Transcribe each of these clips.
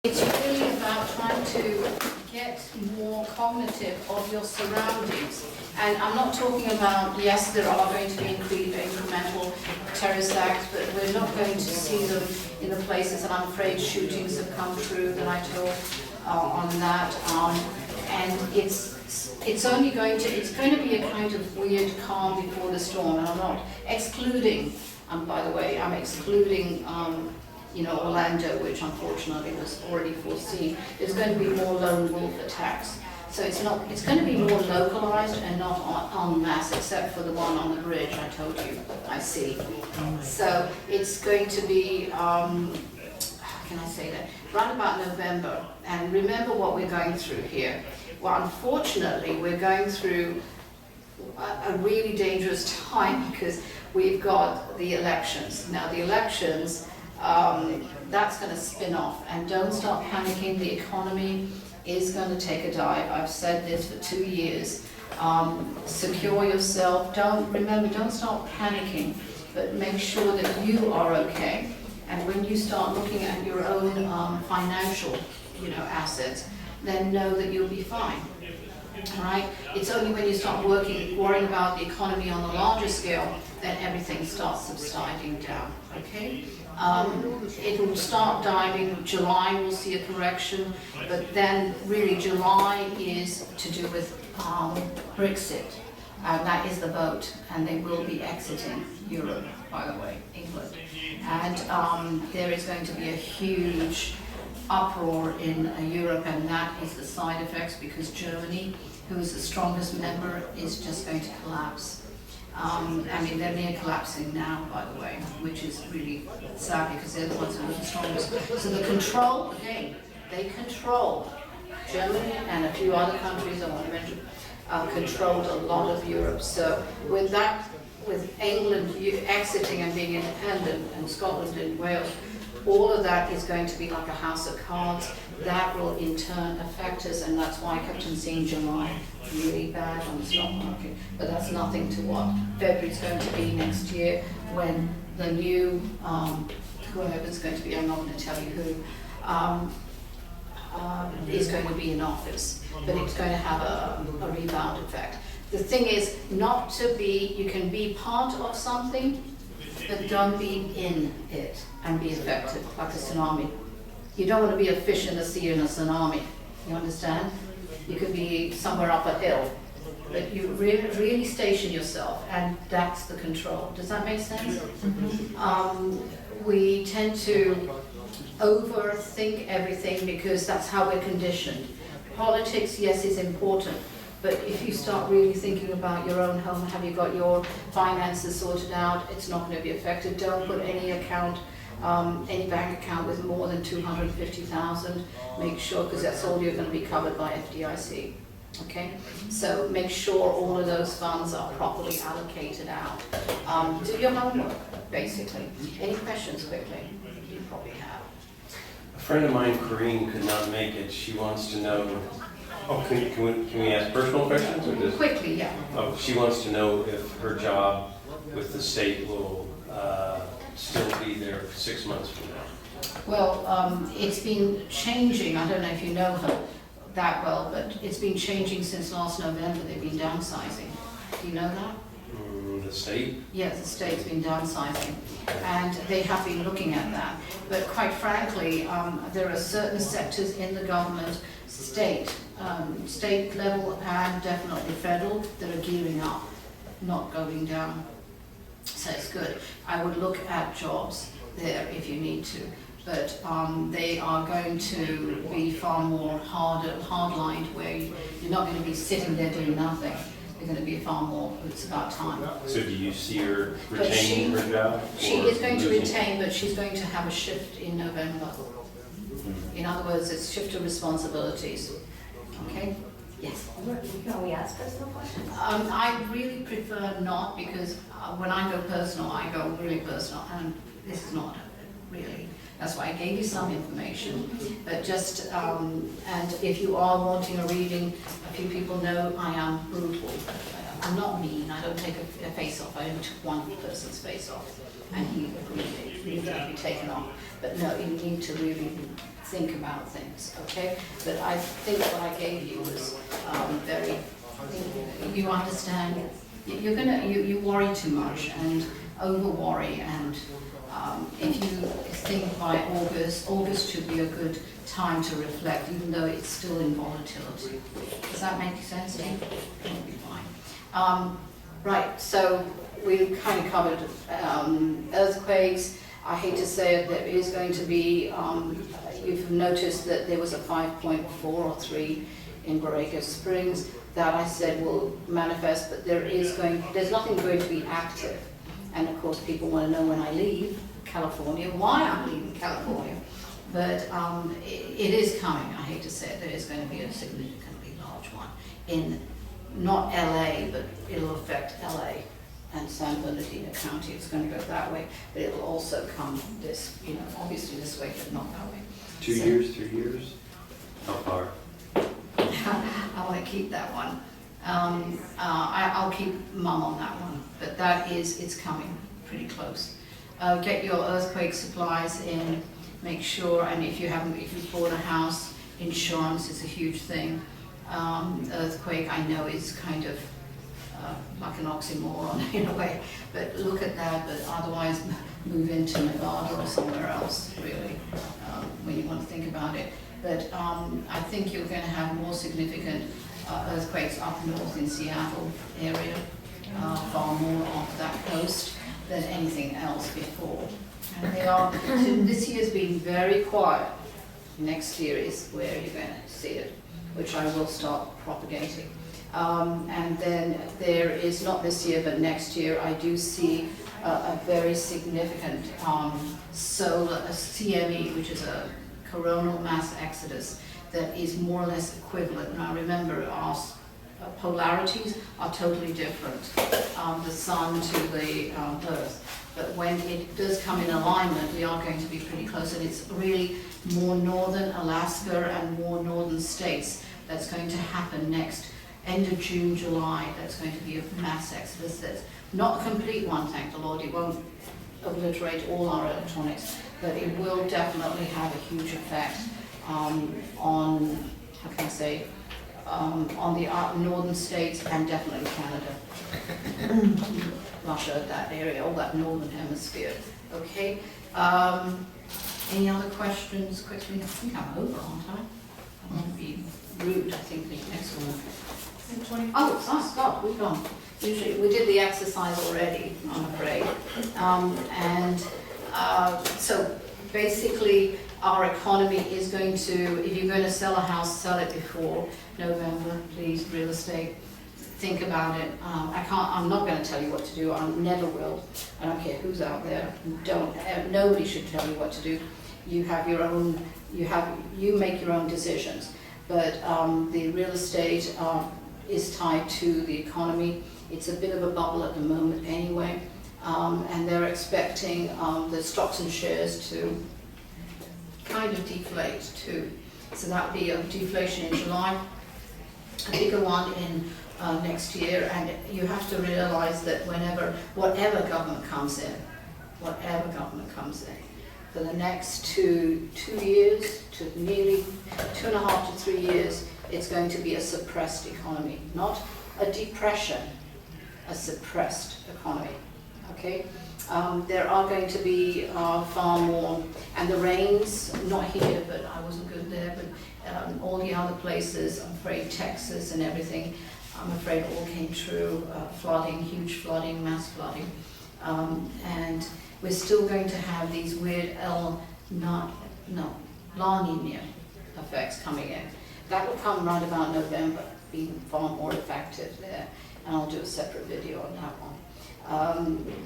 It's really about trying to get more cognitive of your surroundings. And I'm not talking about, yes, there are going to be incremental terrorist acts, but we're not going to see them in the places, and I'm afraid shootings have come through that I told on that. And it's only going to be a kind of weird calm before the storm, and I'm not excluding, by the way, I'm excluding Orlando, which unfortunately was already foreseen. There's going to be more lone wolf attacks. So it's going to be more localized and not en masse, except for the one on the bridge I told you I see. So it's going to be, how can I say that, right about November. And remember what we're going through here. Well, unfortunately, we're going through a really dangerous time because we've got the elections. Now the elections, that's going to spin off, and don't start panicking. The economy is going to take a dive. I've said this for 2 years. Secure yourself. Don't start panicking, but make sure that you are okay. And when you start looking at your own financial, assets, then know that you'll be fine. All right? It's only when you start worrying about the economy on a larger scale, that everything starts subsiding down. Okay? It will start diving. July we'll see a correction, but then really July is to do with Brexit. That is the vote, and they will be exiting Europe, by the way, England. And there is going to be a huge uproar in Europe, and that is the side effects, because Germany, who is the strongest member, is just going to collapse. They're near collapsing now, by the way, which is really sad because they're the ones who are the strongest. So the control, again, they control Germany and a few other countries I want to mention, controlled a lot of Europe. So with that, with England exiting and being independent, and Scotland and Wales, all of that is going to be like a house of cards. That will in turn affect us, and that's why I kept on seeing July really bad on the stock market. But that's nothing to what February is going to be next year, when the new, whoever's going to be, I'm not going to tell you who, is going to be in office. But it's going to have a rebound effect. The thing is not to be, you can be part of something, but don't be in it and be affected, like a tsunami. You don't want to be a fish in the sea in a tsunami, you understand? You could be somewhere up a hill, but you really station yourself, and that's the control. Does that make sense? We tend to overthink everything because that's how we're conditioned. Politics, yes, is important, but if you start really thinking about your own home, have you got your finances sorted out, it's not going to be affected. Don't put any account, any bank account with more than 250,000. Make sure, because that's all you're going to be covered by FDIC. Okay, so make sure all of those funds are properly allocated out. Do your homework, basically. Any questions quickly? You probably have. A friend of mine, Corinne, could not make it. She wants to know. Oh, can we ask personal questions or just quickly? Yeah. Oh, she wants to know if her job with the state will still be there 6 months from now. Well, it's been changing. I don't know if you know her that well, but it's been changing since last November. They've been downsizing. Do you know that? The state? Yes, the state's been downsizing, and they have been looking at that. But quite frankly, there are certain sectors in the government, state level and definitely federal, that are gearing up, not going down. So it's good. I would look at jobs there if you need to, but they are going to be far more hard-lined, where you're not going to be sitting there doing nothing. They're going to be far more, it's about time. So do you see her retaining her job? She is going to retain, but she's going to have a shift in November. In other words, it's shift of responsibilities. Okay? Yes? Can we ask personal questions? I really prefer not, because when I go personal, I go really personal, and this is not really. That's why I gave you some information. But just, and if you are wanting a reading, a few people know I am brutal. I'm not mean, I don't take a face off, I only took one person's face off, and he agreed that it be taken off. But no, you need to really think about things, okay? But I think what I gave you was very, you understand, you worry too much and over worry, and if you think by August should be a good time to reflect, even though it's still in volatility. Does that make sense to you? It'll be fine. Right, so we've kind of covered earthquakes. I hate to say it, there is going to be, you've noticed that there was a 5.4 or 3 in Borrego Springs. That I said will manifest, but there's nothing going to be active. And of course people want to know when I leave California, why I'm leaving California. But it is coming, I hate to say it, there is going to be a significantly large one in not LA, but it'll affect LA and San Bernardino County. It's going to go that way, but it'll also come this, obviously this way, but not that way. 2 years, 3 years? How far? I want to keep that one. I'll keep mum on that one, but it's coming pretty close. Get your earthquake supplies in, make sure, and if you bought a house, insurance is a huge thing. Earthquake, I know, is kind of like an oxymoron in a way, but look at that, but otherwise move into Nevada or somewhere else, really, when you want to think about it. But I think you're going to have more significant earthquakes up north in Seattle area, far more off that coast than anything else before. And they are, this year's been very quiet. Next year is where you're going to see it, which I will start propagating. And then there is, not this year, but next year, I do see a very significant solar, a CME, which is a coronal mass exodus, that is more or less equivalent. Now remember, our polarities are totally different, the sun to the earth. But when it does come in alignment, we are going to be pretty close, and it's really more northern Alaska and more northern states that's going to happen next end of June, July. That's going to be a mass exodus. That's not a complete one, thank the Lord. It won't obliterate all our electronics, but it will definitely have a huge effect on, how can I say, on the northern states, and definitely Canada, Russia, that area, all that northern hemisphere. Okay. Any other questions quickly? I think I'm over, aren't I? I won't be rude. I think the next one. Oh, God, we've gone. Usually we did the exercise already, I'm afraid. So basically our economy is going to, if you're going to sell a house, sell it before November, please, real estate. Think about it. I'm not going to tell you what to do. I never will. I don't care who's out there. Nobody should tell you what to do. You have your own, you make your own decisions. But the real estate is tied to the economy. It's a bit of a bubble at the moment anyway. And they're expecting the stocks and shares to kind of deflate too. So that would be a deflation in July, a bigger one in next year. And you have to realize that whatever government comes in, for the next two years, to nearly 2.5 to 3 years, it's going to be a suppressed economy, not a depression, a suppressed economy. Okay, there are going to be far more, and the rains, not here, but I wasn't good there, but all the other places, I'm afraid Texas and everything, I'm afraid all came true, flooding, huge flooding, mass flooding, and we're still going to have these weird La Nina effects coming in. That will come right about November, being far more effective there, and I'll do a separate video on that one.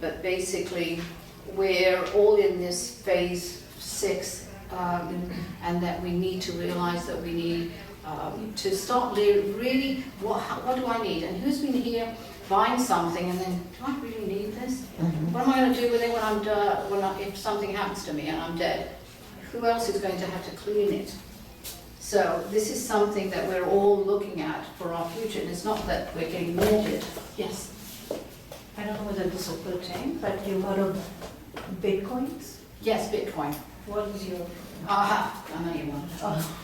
But basically, we're all in this phase 6, and that we need to realize that we need to start really, what do I need? And who's been here buying something and then, do I really need this? What am I going to do with it when I'm if something happens to me and I'm dead? Who else is going to have to clean it? So this is something that we're all looking at for our future, and it's not that we're getting mortgaged. Yes. I don't know whether this will pertain, but you heard of Bitcoins? Yes, Bitcoin. What is your? Aha, I know you want. Oh.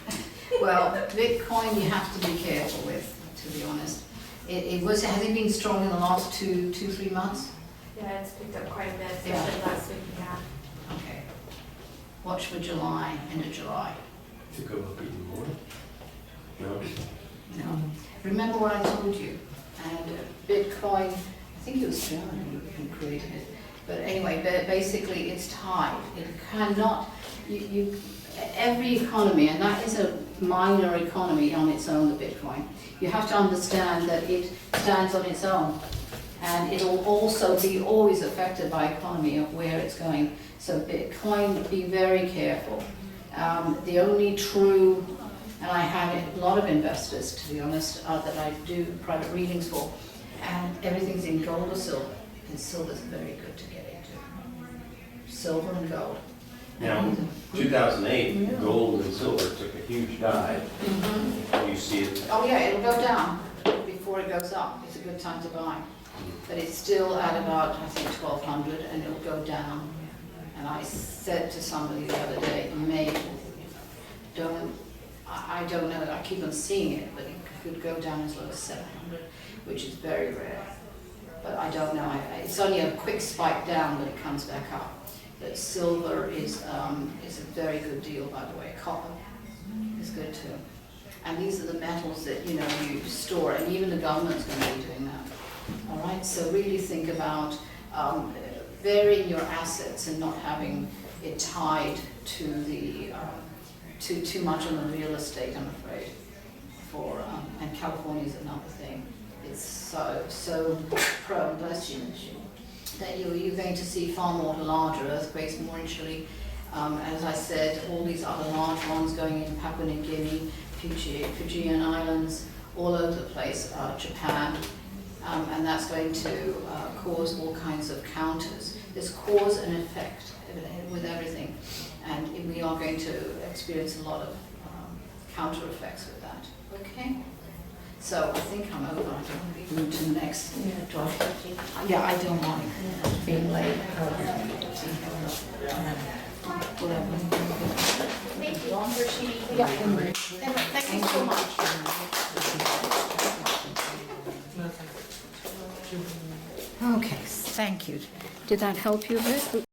Well, Bitcoin you have to be careful with, to be honest. Has it been strong in the last 3 months? Yeah, it's picked up quite a bit, Yeah. especially last week, yeah. Okay. Watch for July, end of July. To go up even more? No? No. Remember what I told you? And Bitcoin, I think it was German who created it. But anyway, basically it's tied. It cannot, every economy, and that is a minor economy on its own, the Bitcoin, you have to understand that it stands on its own. And it'll also be always affected by economy of where it's going. So Bitcoin, be very careful. The only true, and I have a lot of investors, to be honest, that I do private readings for, and everything's in gold or silver, and silver's very good to get into. Silver and gold. Now, 2008, gold and silver took a huge dive. You see it. Oh yeah, it'll go down before it goes up. It's a good time to buy. But it's still at about, I think, 1,200, and it'll go down. And I said to somebody the other day, maybe, I don't know, I keep on seeing it, but it could go down as low as 700, which is very rare. But I don't know, it's only a quick spike down, but it comes back up. But silver is a very good deal, by the way. Copper is good too. And these are the metals that, you store, and even the government's going to be doing that. All right, so really think about varying your assets and not having it tied to the too much on the real estate, I'm afraid. And California is another thing. It's so prone, bless you, that you're going to see far more larger earthquakes, more in Chile. As I said, all these other large ones going in Papua New Guinea, Fijian Islands, all over the place, Japan. And that's going to cause all kinds of counters. There's cause and effect with everything, and we are going to experience a lot of counter effects with that. Okay? So I think I'm over. I don't want to move to the next. Yeah, I don't mind being late. Whatever. Thank you all for sharing. Yeah, thank you so much. Okay, thank you. Did that help you a bit?